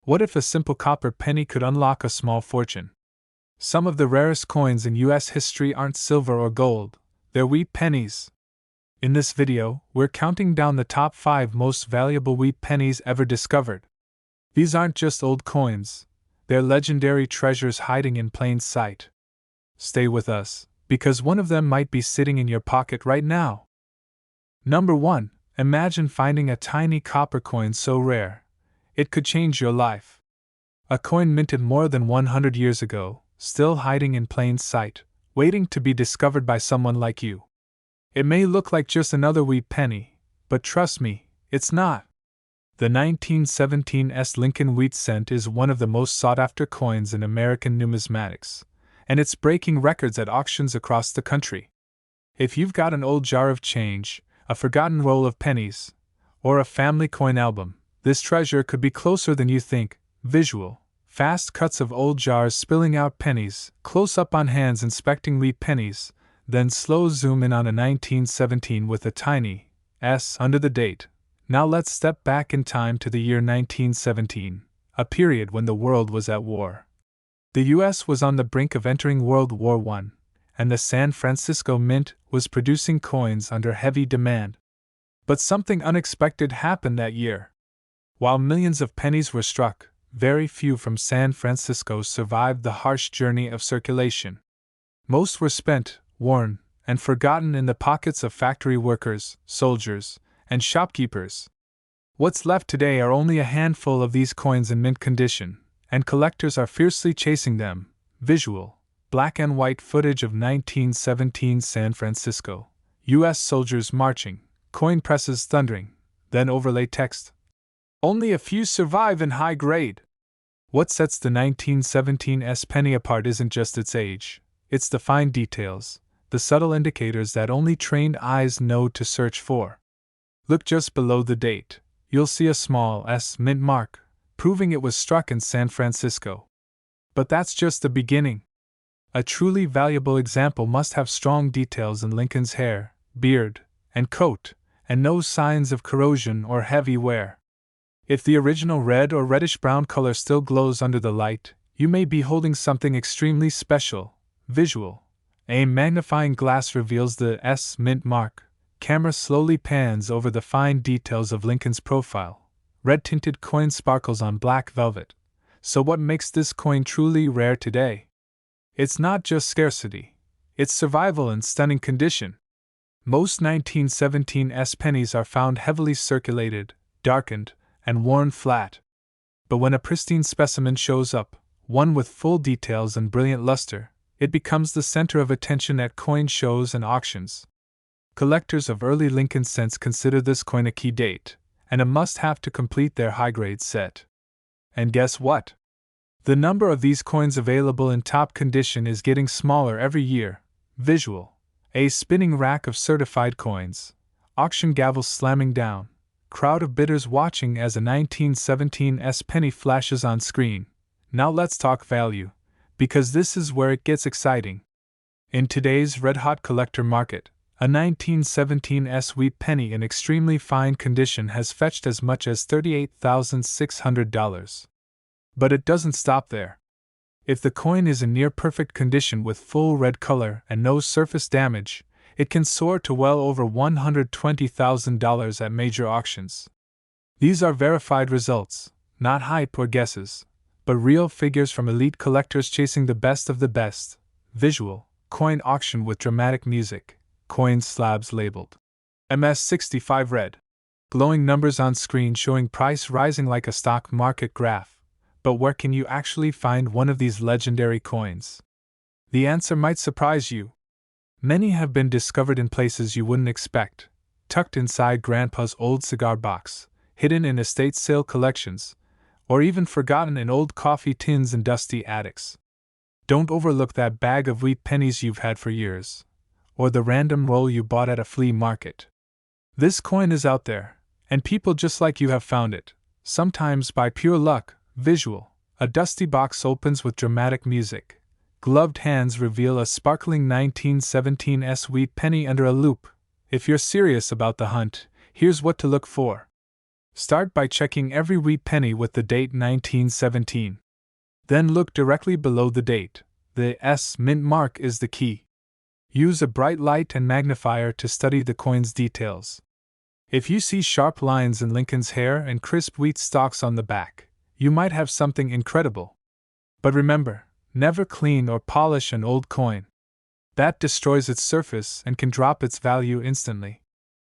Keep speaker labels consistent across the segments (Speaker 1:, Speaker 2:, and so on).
Speaker 1: What if a simple copper penny could unlock a small fortune? Some of the rarest coins in U.S. history aren't silver or gold, they're wheat pennies. In this video, we're counting down the top 5 most valuable wheat pennies ever discovered. These aren't just old coins, they're legendary treasures hiding in plain sight. Stay with us, because one of them might be sitting in your pocket right now. Number 1. Imagine finding a tiny copper coin so rare, it could change your life. A coin minted more than 100 years ago, still hiding in plain sight, waiting to be discovered by someone like you. It may look like just another wheat penny, but trust me, it's not. The 1917 Lincoln wheat cent is one of the most sought-after coins in American numismatics, and it's breaking records at auctions across the country. If you've got an old jar of change, a forgotten roll of pennies, or a family coin album, this treasure could be closer than you think. Visual, fast cuts of old jars spilling out pennies, close up on hands inspecting wheat pennies, then slow zoom in on a 1917 with a tiny S under the date. Now let's step back in time to the year 1917, a period when the world was at war. The US was on the brink of entering World War I, and the San Francisco Mint was producing coins under heavy demand. But something unexpected happened that year. While millions of pennies were struck, very few from San Francisco survived the harsh journey of circulation. Most were spent, worn, and forgotten in the pockets of factory workers, soldiers, and shopkeepers. What's left today are only a handful of these coins in mint condition, and collectors are fiercely chasing them. Visual, black and white footage of 1917 San Francisco, U.S. soldiers marching, coin presses thundering, then overlay text. Only a few survive in high grade. What sets the 1917 penny apart isn't just its age, it's the fine details, the subtle indicators that only trained eyes know to search for. Look just below the date, you'll see a small S mint mark, proving it was struck in San Francisco. But that's just the beginning. A truly valuable example must have strong details in Lincoln's hair, beard, and coat, and no signs of corrosion or heavy wear. If the original red or reddish-brown color still glows under the light, you may be holding something extremely special. Visual. A magnifying glass reveals the S mint mark. Camera slowly pans over the fine details of Lincoln's profile. Red-tinted coin sparkles on black velvet. So what makes this coin truly rare today? It's not just scarcity. It's survival in stunning condition. Most 1917 pennies are found heavily circulated, darkened, and worn flat. But when a pristine specimen shows up, one with full details and brilliant luster, it becomes the center of attention at coin shows and auctions. Collectors of early Lincoln cents consider this coin a key date, and a must-have to complete their high-grade set. And guess what? The number of these coins available in top condition is getting smaller every year. Visual. A spinning rack of certified coins. Auction gavels slamming down. Crowd of bidders watching as a 1917 penny flashes on screen. Now let's talk value, because this is where it gets exciting. In today's red-hot collector market, a 1917 wheat penny in extremely fine condition has fetched as much as $38,600. But it doesn't stop there. If the coin is in near-perfect condition with full red color and no surface damage, it can soar to well over $120,000 at major auctions. These are verified results, not hype or guesses, but real figures from elite collectors chasing the best of the best. Visual, coin auction with dramatic music, coin slabs labeled MS65 red. Glowing numbers on screen showing price rising like a stock market graph. But where can you actually find one of these legendary coins? The answer might surprise you. Many have been discovered in places you wouldn't expect, tucked inside Grandpa's old cigar box, hidden in estate sale collections, or even forgotten in old coffee tins and dusty attics. Don't overlook that bag of wheat pennies you've had for years, or the random roll you bought at a flea market. This coin is out there, and people just like you have found it, sometimes by pure luck. Visual. A dusty box opens with dramatic music. Gloved hands reveal a sparkling 1917 wheat penny under a loupe. If you're serious about the hunt, here's what to look for. Start by checking every wheat penny with the date 1917. Then look directly below the date. The S mint mark is the key. Use a bright light and magnifier to study the coin's details. If you see sharp lines in Lincoln's hair and crisp wheat stalks on the back, you might have something incredible. But remember, never clean or polish an old coin. That destroys its surface and can drop its value instantly.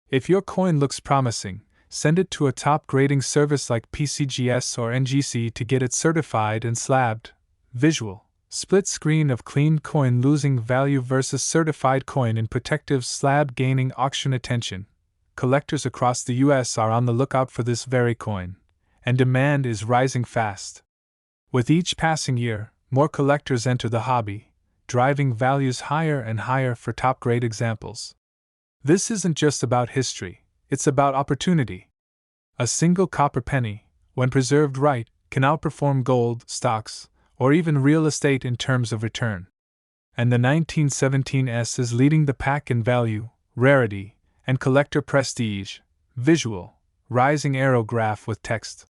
Speaker 1: If your coin looks promising, send it to a top grading service like PCGS or NGC to get it certified and slabbed. Visual: split screen of clean coin losing value versus certified coin in protective slab gaining auction attention. Collectors across the US are on the lookout for this very coin, and demand is rising fast. With each passing year, more collectors enter the hobby, driving values higher and higher for top-grade examples. This isn't just about history, it's about opportunity. A single copper penny, when preserved right, can outperform gold, stocks, or even real estate in terms of return. And the 1917S is leading the pack in value, rarity, and collector prestige. Visual: rising arrow graph with text.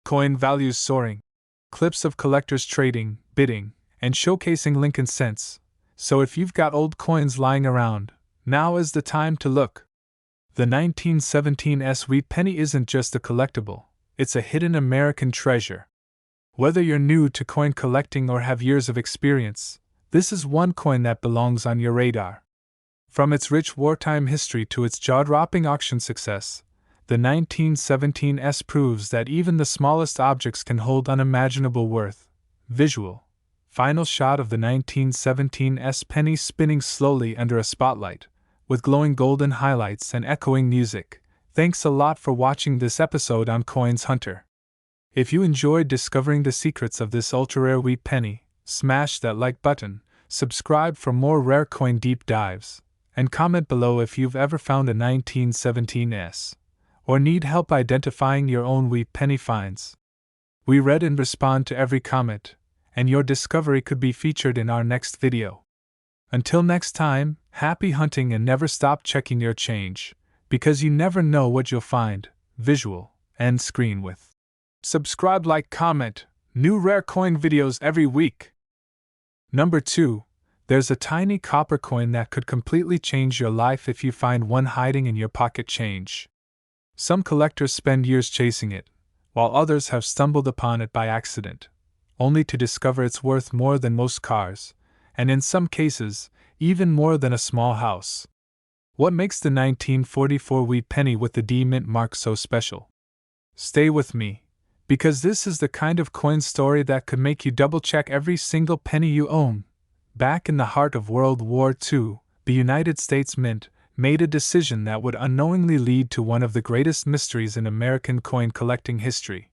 Speaker 1: Coin values soaring. Clips of collectors trading, bidding, and showcasing Lincoln cents. So if you've got old coins lying around, now is the time to look. The 1917S Wheat Penny isn't just a collectible, it's a hidden American treasure. Whether you're new to coin collecting or have years of experience, this is one coin that belongs on your radar. From its rich wartime history to its jaw-dropping auction success, the 1917S proves that even the smallest objects can hold unimaginable worth. Visual: final shot of the 1917S penny spinning slowly under a spotlight, with glowing golden highlights and echoing music. Thanks a lot for watching this episode on Coins Hunter. If you enjoyed discovering the secrets of this ultra-rare wheat penny, smash that like button, subscribe for more rare coin deep dives, and comment below if you've ever found a 1917S, or need help identifying your own wheat penny finds. We read and respond to every comment, and your discovery could be featured in our next video. Until next time, happy hunting and never stop checking your change, because you never know what you'll find. Visual: end screen with. Subscribe, like, comment. New rare coin videos every week. Number 2. There's a tiny copper coin that could completely change your life if you find one hiding in your pocket change. Some collectors spend years chasing it, while others have stumbled upon it by accident, only to discover it's worth more than most cars, and in some cases, even more than a small house. What makes the 1944 wheat penny with the D mint mark so special? Stay with me, because this is the kind of coin story that could make you double-check every single penny you own. Back in the heart of World War II, the United States Mint made a decision that would unknowingly lead to one of the greatest mysteries in American coin collecting history.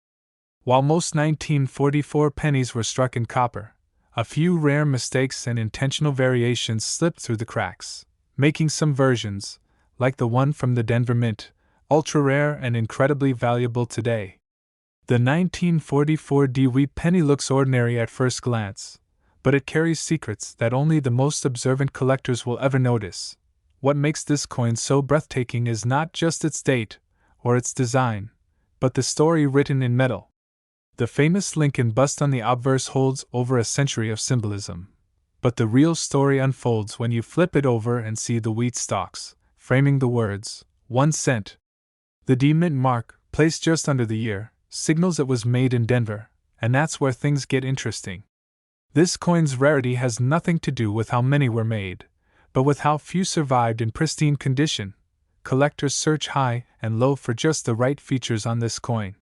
Speaker 1: While most 1944 pennies were struck in copper, a few rare mistakes and intentional variations slipped through the cracks, making some versions, like the one from the Denver Mint, ultra-rare and incredibly valuable today. The 1944 D wheat penny looks ordinary at first glance, but it carries secrets that only the most observant collectors will ever notice. What makes this coin so breathtaking is not just its date or its design, but the story written in metal. The famous Lincoln bust on the obverse holds over a century of symbolism, but the real story unfolds when you flip it over and see the wheat stalks, framing the words, 1 cent. The D mint mark, placed just under the year, signals it was made in Denver, and that's where things get interesting. This coin's rarity has nothing to do with how many were made, but with how few survived in pristine condition. Collectors search high and low for just the right features on this coin.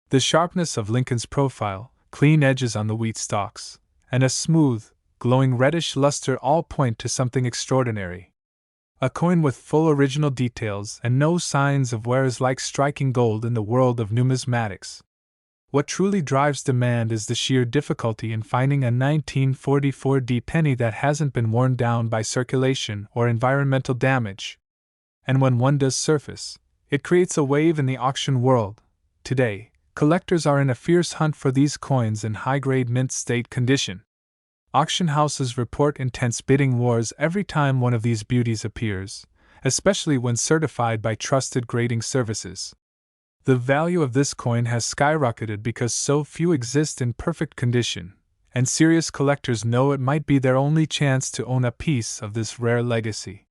Speaker 1: The sharpness of Lincoln's profile, clean edges on the wheat stalks, and a smooth, glowing reddish luster all point to something extraordinary. A coin with full original details and no signs of wear is like striking gold in the world of numismatics. What truly drives demand is the sheer difficulty in finding a 1944 D penny that hasn't been worn down by circulation or environmental damage. And when one does surface, it creates a wave in the auction world. Today, collectors are in a fierce hunt for these coins in high-grade mint state condition. Auction houses report intense bidding wars every time one of these beauties appears, especially when certified by trusted grading services. The value of this coin has skyrocketed because so few exist in perfect condition, and serious collectors know it might be their only chance to own a piece of this rare legacy.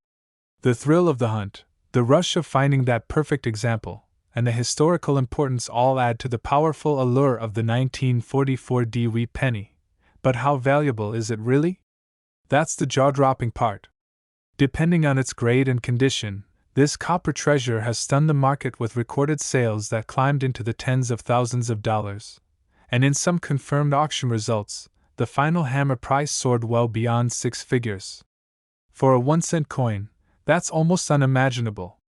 Speaker 1: The thrill of the hunt, the rush of finding that perfect example, and the historical importance all add to the powerful allure of the 1944 Wheat Penny. But how valuable is it really? That's the jaw-dropping part. Depending on its grade and condition, this copper treasure has stunned the market with recorded sales that climbed into the tens of thousands of dollars. And in some confirmed auction results, the final hammer price soared well beyond 6 figures. For a 1-cent coin, that's almost unimaginable.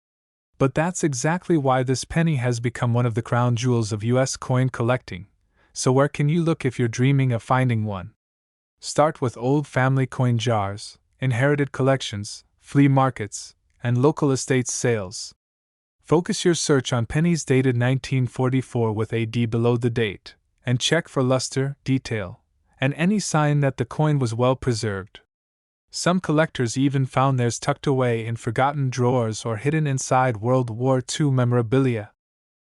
Speaker 1: But that's exactly why this penny has become one of the crown jewels of U.S. coin collecting. So where can you look if you're dreaming of finding one? Start with old family coin jars, inherited collections, flea markets, and local estates sales. Focus your search on pennies dated 1944 with AD below the date, and check for luster, detail, and any sign that the coin was well preserved. Some collectors even found theirs tucked away in forgotten drawers or hidden inside World War II memorabilia.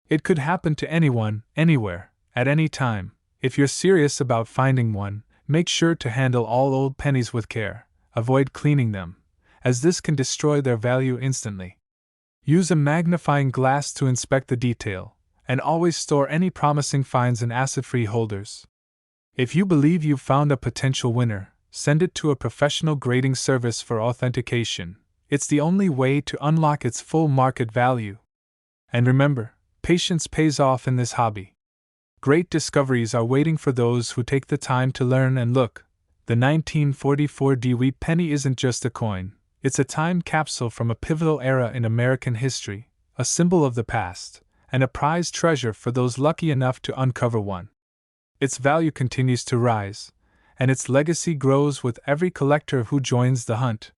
Speaker 1: It could happen to anyone, anywhere, at any time. If you're serious about finding one, make sure to handle all old pennies with care. Avoid cleaning them, as this can destroy their value instantly. Use a magnifying glass to inspect the detail, and always store any promising finds in acid-free holders. If you believe you've found a potential winner, send it to a professional grading service for authentication. It's the only way to unlock its full market value. And remember, patience pays off in this hobby. Great discoveries are waiting for those who take the time to learn and look. The 1944 Wheat Penny isn't just a coin, it's a time capsule from a pivotal era in American history, a symbol of the past, and a prized treasure for those lucky enough to uncover one. Its value continues to rise, and its legacy grows with every collector who joins the hunt.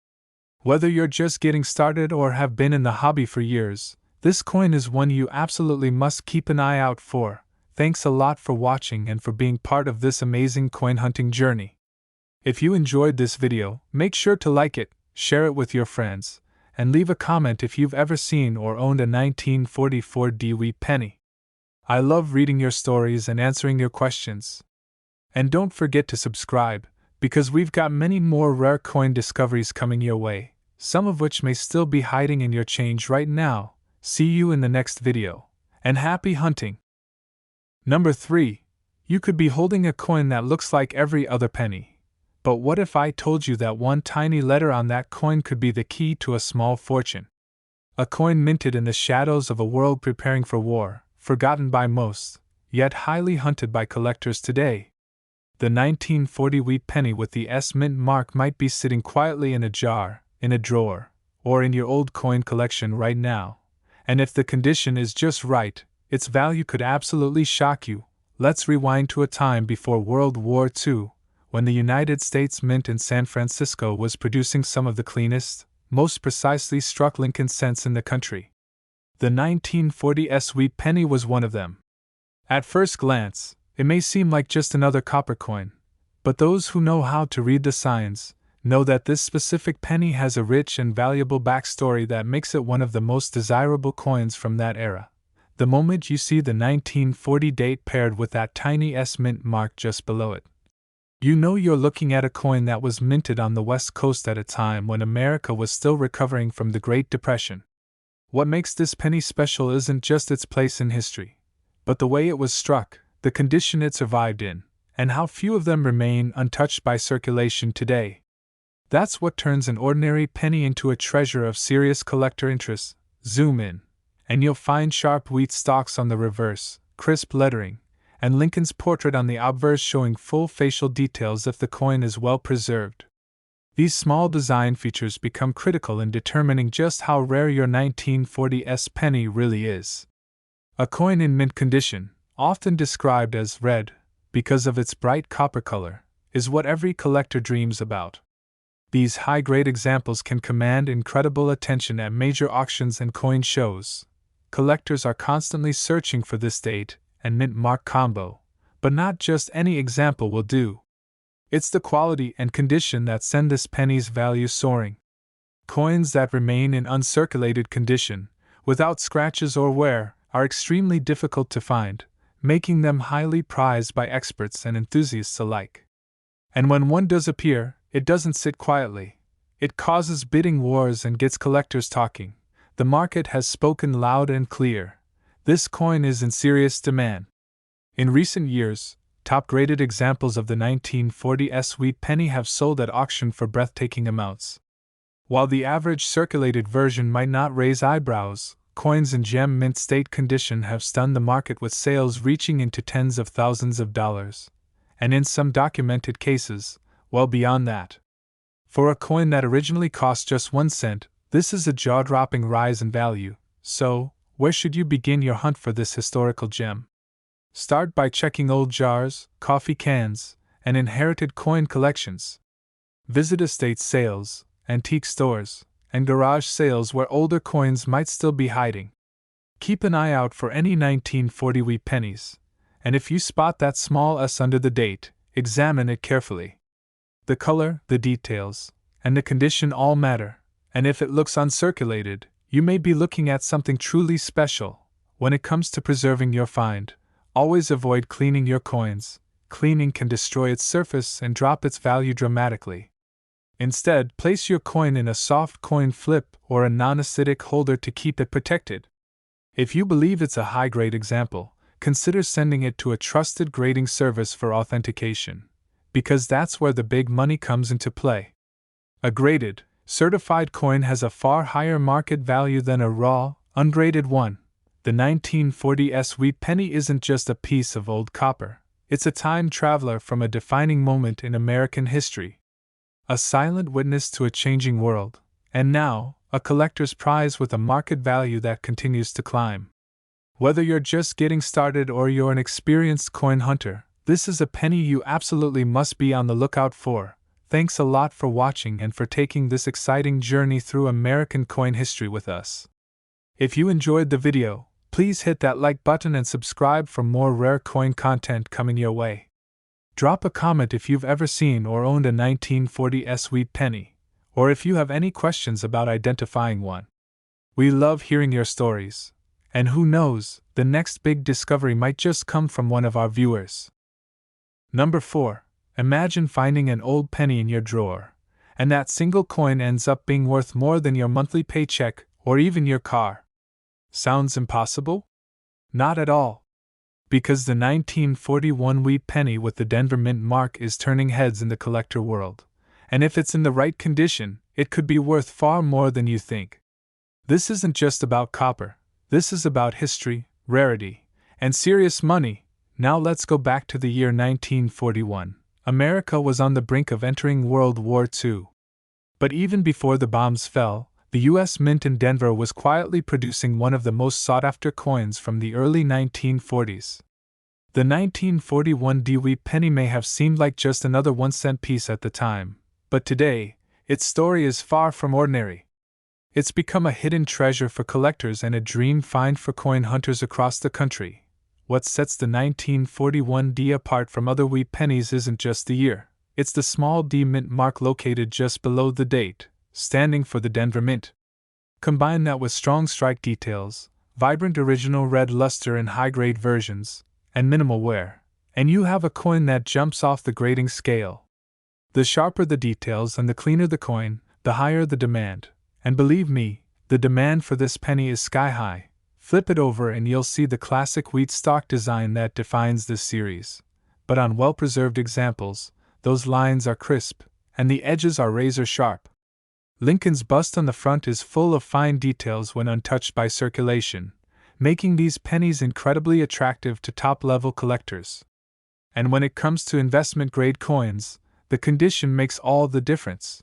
Speaker 1: Whether you're just getting started or have been in the hobby for years, this coin is one you absolutely must keep an eye out for. Thanks a lot for watching and for being part of this amazing coin hunting journey. If you enjoyed this video, make sure to like it, share it with your friends, and leave a comment if you've ever seen or owned a 1944 Wheat Penny. I love reading your stories and answering your questions. And don't forget to subscribe, because we've got many more rare coin discoveries coming your way, some of which may still be hiding in your change right now. See you in the next video, and happy hunting! Number 3. You could be holding a coin that looks like every other penny. But what if I told you that one tiny letter on that coin could be the key to a small fortune? A coin minted in the shadows of a world preparing for war, forgotten by most, yet highly hunted by collectors today. The 1940 Wheat Penny with the S mint mark might be sitting quietly in a jar, in a drawer, or in your old coin collection right now. And if the condition is just right, its value could absolutely shock you. Let's rewind to a time before World War II, when the United States Mint in San Francisco was producing some of the cleanest, most precisely struck Lincoln cents in the country. The 1940 Wheat Penny was one of them. At first glance, it may seem like just another copper coin, but those who know how to read the signs know that this specific penny has a rich and valuable backstory that makes it one of the most desirable coins from that era. The moment you see the 1940 date paired with that tiny S mint mark just below it, you know you're looking at a coin that was minted on the West Coast at a time when America was still recovering from the Great Depression. What makes this penny special isn't just its place in history, but the way it was struck, the condition it survived in, and how few of them remain untouched by circulation today. That's what turns an ordinary penny into a treasure of serious collector interest. Zoom in, and you'll find sharp wheat stalks on the reverse, crisp lettering, and Lincoln's portrait on the obverse showing full facial details if the coin is well preserved. These small design features become critical in determining just how rare your 1940 penny really is. A coin in mint condition, often described as red, because of its bright copper color, is what every collector dreams about. These high-grade examples can command incredible attention at major auctions and coin shows. Collectors are constantly searching for this date and mint mark combo, but not just any example will do. It's the quality and condition that send this penny's value soaring. Coins that remain in uncirculated condition, without scratches or wear, are extremely difficult to find, making them highly prized by experts and enthusiasts alike. And when one does appear, it doesn't sit quietly. It causes bidding wars and gets collectors talking. The market has spoken loud and clear. This coin is in serious demand. In recent years, top-graded examples of the 1940s Wheat Penny have sold at auction for breathtaking amounts. While the average circulated version might not raise eyebrows, coins in gem mint state condition have stunned the market with sales reaching into tens of thousands of dollars, and in some documented cases, well beyond that. For a coin that originally cost just 1 cent, this is a jaw-dropping rise in value. So, where should you begin your hunt for this historical gem? Start by checking old jars, coffee cans, and inherited coin collections. Visit estate sales, antique stores, and garage sales where older coins might still be hiding. Keep an eye out for any 1940 wheat pennies, and if you spot that small S under the date, examine it carefully. The color, the details, and the condition all matter, and if it looks uncirculated, you may be looking at something truly special. When it comes to preserving your find, always avoid cleaning your coins. Cleaning can destroy its surface and drop its value dramatically. Instead, place your coin in a soft coin flip or a non-acidic holder to keep it protected. If you believe it's a high-grade example, consider sending it to a trusted grading service for authentication, because that's where the big money comes into play. A graded, certified coin has a far higher market value than a raw, ungraded one. The 1940s Wheat Penny isn't just a piece of old copper, it's a time traveler from a defining moment in American history. A silent witness to a changing world, and now, a collector's prize with a market value that continues to climb. Whether you're just getting started or you're an experienced coin hunter, this is a penny you absolutely must be on the lookout for. Thanks a lot for watching and for taking this exciting journey through American coin history with us. If you enjoyed the video, please hit that like button and subscribe for more rare coin content coming your way. Drop a comment if you've ever seen or owned a 1940s wheat penny, or if you have any questions about identifying one. We love hearing your stories, and who knows, the next big discovery might just come from one of our viewers. Number 4. Imagine finding an old penny in your drawer, and that single coin ends up being worth more than your monthly paycheck or even your car. Sounds impossible? Not at all. Because the 1941 wheat penny with the Denver Mint mark is turning heads in the collector world, and if it's in the right condition, it could be worth far more than you think. This isn't just about copper, this is about history, rarity, and serious money. Now let's go back to the year 1941. America was on the brink of entering World War II. But even before the bombs fell, the U.S. Mint in Denver was quietly producing one of the most sought-after coins from the early 1940s. The 1941 wheat penny may have seemed like just another 1-cent piece at the time, but today, its story is far from ordinary. It's become a hidden treasure for collectors and a dream find for coin hunters across the country. What sets the 1941 apart from other wheat pennies isn't just the year, it's the small D mint mark located just below the date, standing for the Denver Mint. Combine that with strong strike details, vibrant original red luster in high-grade versions, and minimal wear, and you have a coin that jumps off the grading scale. The sharper the details and the cleaner the coin, the higher the demand, and believe me, the demand for this penny is sky-high. Flip it over and you'll see the classic wheat stalk design that defines this series. But on well-preserved examples, those lines are crisp, and the edges are razor-sharp. Lincoln's bust on the front is full of fine details when untouched by circulation, making these pennies incredibly attractive to top-level collectors. And when it comes to investment-grade coins, the condition makes all the difference.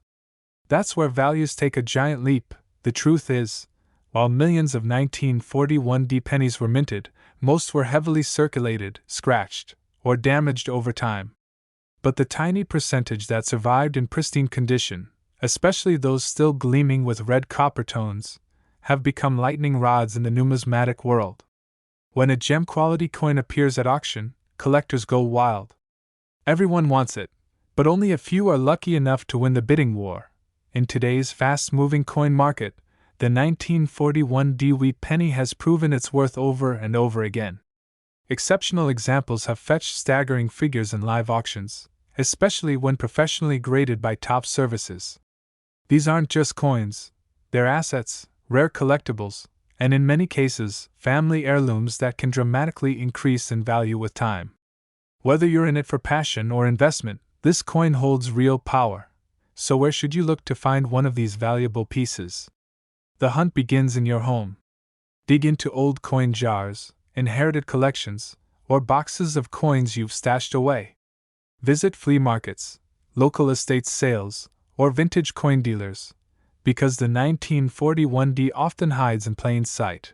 Speaker 1: That's where values take a giant leap. The truth is, while millions of 1941 pennies were minted, most were heavily circulated, scratched, or damaged over time. But the tiny percentage that survived in pristine condition, especially those still gleaming with red copper tones, have become lightning rods in the numismatic world. When a gem-quality coin appears at auction, collectors go wild. Everyone wants it, but only a few are lucky enough to win the bidding war. In today's fast-moving coin market, The 1941 Wheat penny has proven its worth over and over again. Exceptional examples have fetched staggering figures in live auctions, especially when professionally graded by top services. These aren't just coins, they're assets, rare collectibles, and in many cases, family heirlooms that can dramatically increase in value with time. Whether you're in it for passion or investment, this coin holds real power. So where should you look to find one of these valuable pieces? The hunt begins in your home. Dig into old coin jars, inherited collections, or boxes of coins you've stashed away. Visit flea markets, local estate sales, or vintage coin dealers, because the 1941 often hides in plain sight.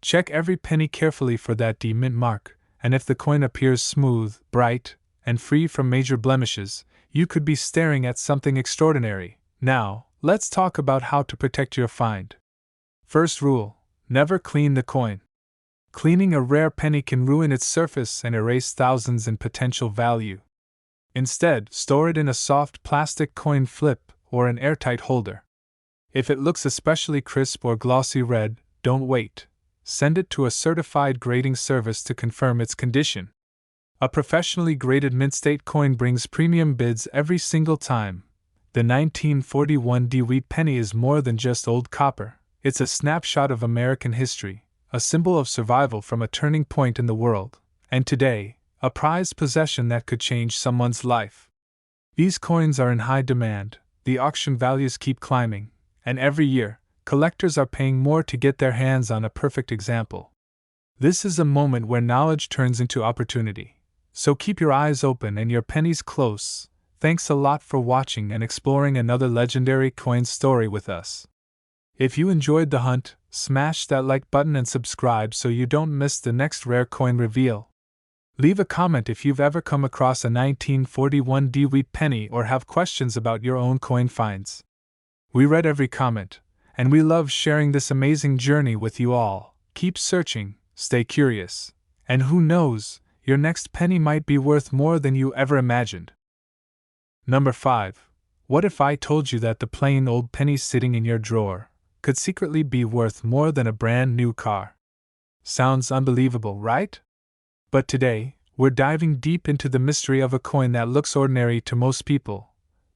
Speaker 1: Check every penny carefully for that mint mark, and if the coin appears smooth, bright, and free from major blemishes, you could be staring at something extraordinary. Now, let's talk about how to protect your find. First rule: never clean the coin. Cleaning a rare penny can ruin its surface and erase thousands in potential value. Instead, store it in a soft plastic coin flip or an airtight holder. If it looks especially crisp or glossy red, don't wait. Send it to a certified grading service to confirm its condition. A professionally graded mint state coin brings premium bids every single time. The 1941 Wheat penny is more than just old copper. It's a snapshot of American history, a symbol of survival from a turning point in the world, and today, a prized possession that could change someone's life. These coins are in high demand, the auction values keep climbing, and every year, collectors are paying more to get their hands on a perfect example. This is a moment where knowledge turns into opportunity. So keep your eyes open and your pennies close. Thanks a lot for watching and exploring another legendary coin story with us. If you enjoyed the hunt, smash that like button and subscribe so you don't miss the next rare coin reveal. Leave a comment if you've ever come across a 1941 Wheat penny or have questions about your own coin finds. We read every comment, and we love sharing this amazing journey with you all. Keep searching, stay curious, and who knows, your next penny might be worth more than you ever imagined. Number 5. What if I told you that the plain old penny sitting in your drawer could secretly be worth more than a brand new car? Sounds unbelievable, right? But today, we're diving deep into the mystery of a coin that looks ordinary to most people,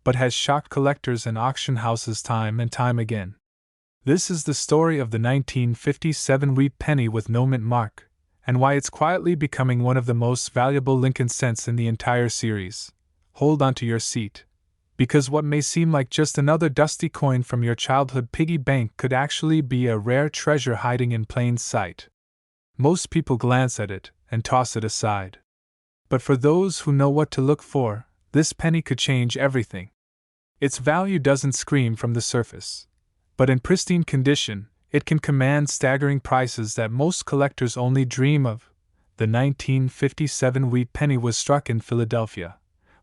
Speaker 1: but has shocked collectors and auction houses time and time again. This is the story of the 1957 Wheat penny with no mint mark, and why it's quietly becoming one of the most valuable Lincoln cents in the entire series. Hold onto your seat, because what may seem like just another dusty coin from your childhood piggy bank could actually be a rare treasure hiding in plain sight. Most people glance at it and toss it aside. But for those who know what to look for, this penny could change everything. Its value doesn't scream from the surface, but in pristine condition, it can command staggering prices that most collectors only dream of. The 1957 Wheat penny was struck in Philadelphia,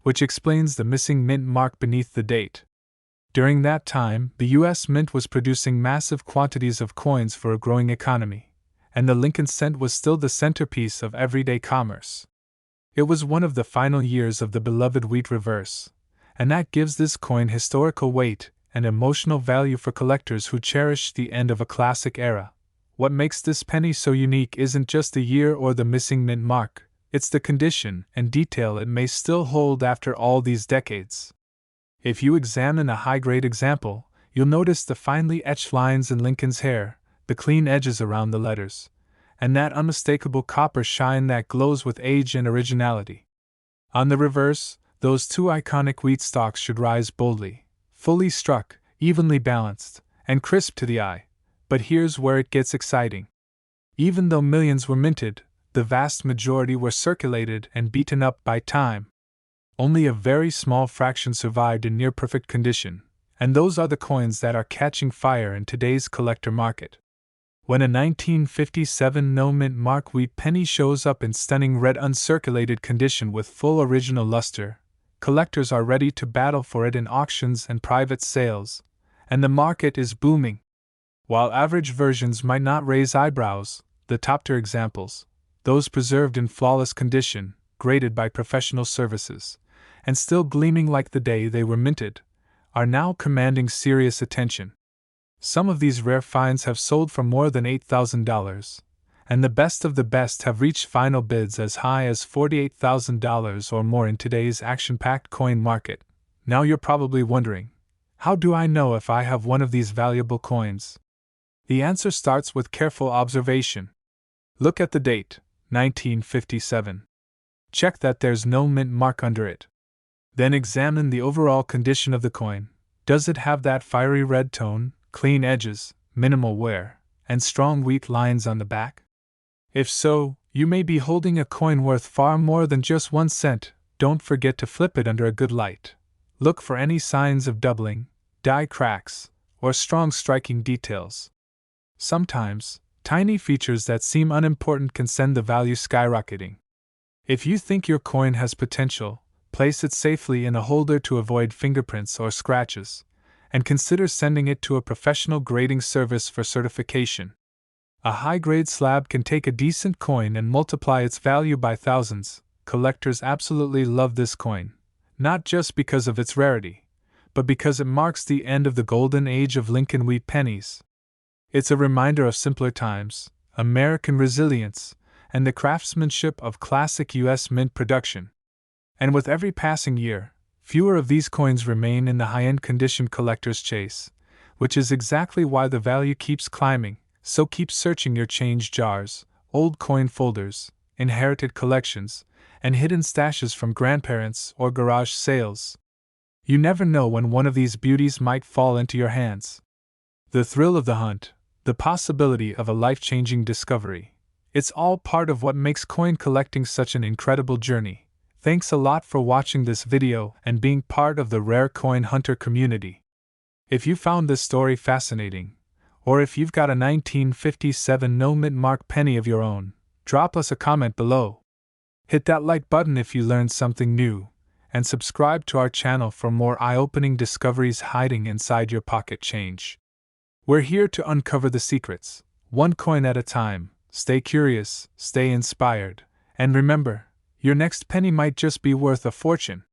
Speaker 1: which explains the missing mint mark beneath the date. During that time, the U.S. Mint was producing massive quantities of coins for a growing economy, and the Lincoln cent was still the centerpiece of everyday commerce. It was one of the final years of the beloved wheat reverse, and that gives this coin historical weight and emotional value for collectors who cherish the end of a classic era. What makes this penny so unique isn't just the year or the missing mint mark, it's the condition and detail it may still hold after all these decades. If you examine a high-grade example, you'll notice the finely etched lines in Lincoln's hair, the clean edges around the letters, and that unmistakable copper shine that glows with age and originality. On the reverse, those two iconic wheat stalks should rise boldly, fully struck, evenly balanced, and crisp to the eye. But here's where it gets exciting. Even though millions were minted, the vast majority were circulated and beaten up by time. Only a very small fraction survived in near-perfect condition, and those are the coins that are catching fire in today's collector market. When a 1957 no-mint mark Wheat penny shows up in stunning red uncirculated condition with full original luster, collectors are ready to battle for it in auctions and private sales, and the market is booming. While average versions might not raise eyebrows, the top-tier examples, those preserved in flawless condition, graded by professional services, and still gleaming like the day they were minted, are now commanding serious attention. Some of these rare finds have sold for more than $8,000, and the best of the best have reached final bids as high as $48,000 or more in today's action-packed coin market. Now you're probably wondering, how do I know if I have one of these valuable coins? The answer starts with careful observation. Look at the date, 1957. Check that there's no mint mark under it. Then examine the overall condition of the coin. Does it have that fiery red tone, clean edges, minimal wear, and strong wheat lines on the back? If so, you may be holding a coin worth far more than just 1 cent. Don't forget to flip it under a good light. Look for any signs of doubling, die cracks, or strong striking details. Sometimes, tiny features that seem unimportant can send the value skyrocketing. If you think your coin has potential, place it safely in a holder to avoid fingerprints or scratches, and consider sending it to a professional grading service for certification. A high-grade slab can take a decent coin and multiply its value by thousands. Collectors absolutely love this coin, not just because of its rarity, but because it marks the end of the golden age of Lincoln Wheat Pennies. It's a reminder of simpler times, American resilience, and the craftsmanship of classic U.S. mint production. And with every passing year, fewer of these coins remain in the high-end condition collector's chase, which is exactly why the value keeps climbing. So keep searching your change jars, old coin folders, inherited collections, and hidden stashes from grandparents or garage sales. You never know when one of these beauties might fall into your hands. The thrill of the hunt, the possibility of a life-changing discovery. It's all part of what makes coin collecting such an incredible journey. Thanks a lot for watching this video and being part of the rare coin hunter community. If you found this story fascinating, or if you've got a 1957 no mint mark penny of your own, drop us a comment below. Hit that like button if you learned something new, and subscribe to our channel for more eye-opening discoveries hiding inside your pocket change. We're here to uncover the secrets, one coin at a time. Stay curious, stay inspired, and remember, your next penny might just be worth a fortune.